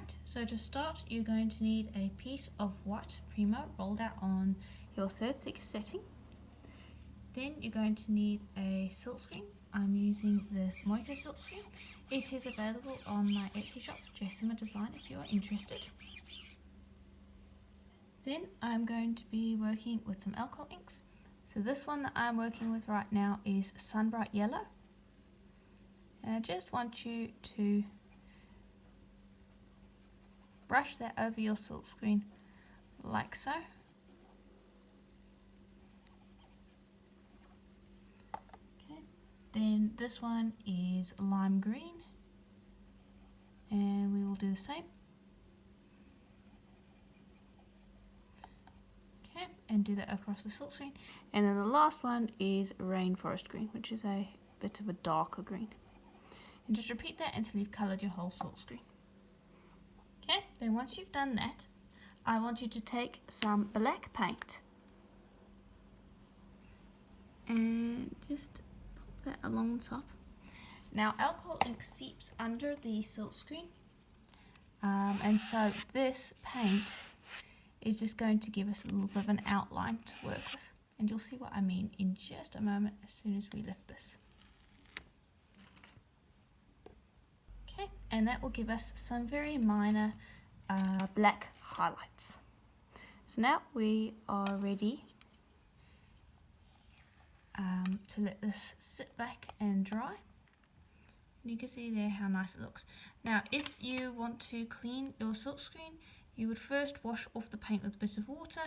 Right, so to start you're going to need a piece of white Primo rolled out on your third thickest setting. Then you're going to need a silk screen. I'm using this Mocha silk screen. It is available on my Etsy shop, Jessama Design, if you are interested. Then I'm going to be working with some alcohol inks. So this one that I'm working with right now is Sunbright Yellow. And I just want you to brush that over your silk screen like so. Okay. Then this one is lime green, and we will do the same. Okay, and do that across the silk screen. And then the last one is rainforest green, which is a bit of a darker green. And just repeat that until you've coloured your whole silk screen. Okay, then once you've done that, I want you to take some black paint and just pop that along the top. Now alcohol ink seeps under the silk screen, and so this paint is just going to give us a little bit of an outline to work with, and you'll see what I mean in just a moment as soon as we lift this. Okay, and that will give us some very minor black highlights. So now we are ready to let this sit back and dry. And you can see there how nice it looks. Now if you want to clean your silk screen, you would first wash off the paint with a bit of water,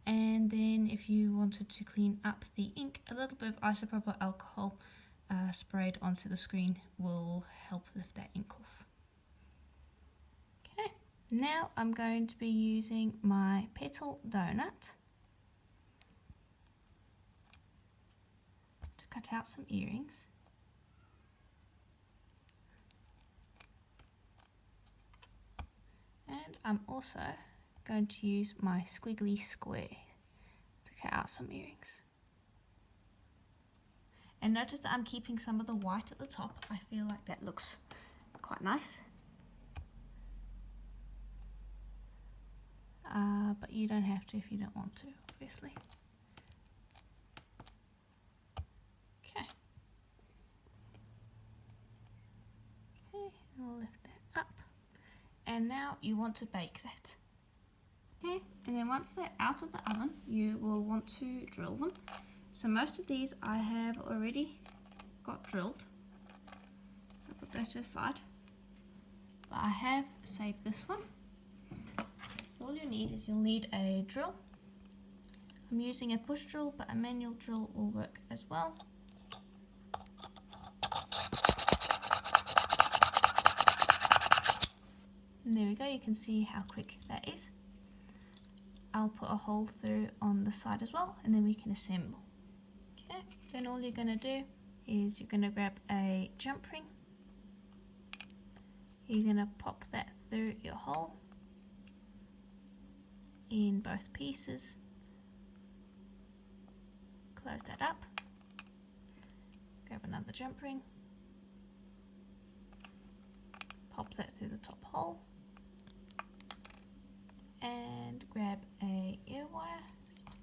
and then if you wanted to clean up the ink, a little bit of isopropyl alcohol sprayed onto the screen will help lift that ink off. Okay, now I'm going to be using my petal donut to cut out some earrings. And I'm also going to use my squiggly square to cut out some earrings. And notice that I'm keeping some of the white at the top. I feel like that looks quite nice. But you don't have to if you don't want to, obviously. Okay. Okay, and we'll lift that up. And now you want to bake that. Okay, and then once they're out of the oven, you will want to drill them. So most of these I have already got drilled, so I'll put those to the side. But I have saved this one. So all you need is you'll need a drill. I'm using a push drill, but a manual drill will work as well. And there we go, you can see how quick that is. I'll put a hole through on the side as well, and then we can assemble. Okay, then all you're going to do is you're going to grab a jump ring. You're going to pop that through your hole in both pieces. Close that up. Grab another jump ring. Pop that through the top hole. And grab a ear wire.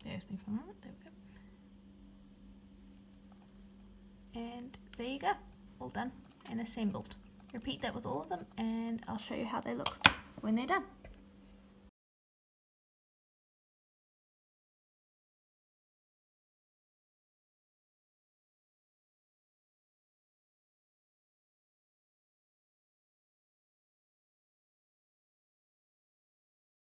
Bear with me for a moment. There we go. And there you go. All done and assembled. Repeat that with all of them, and I'll show you how they look when they're done.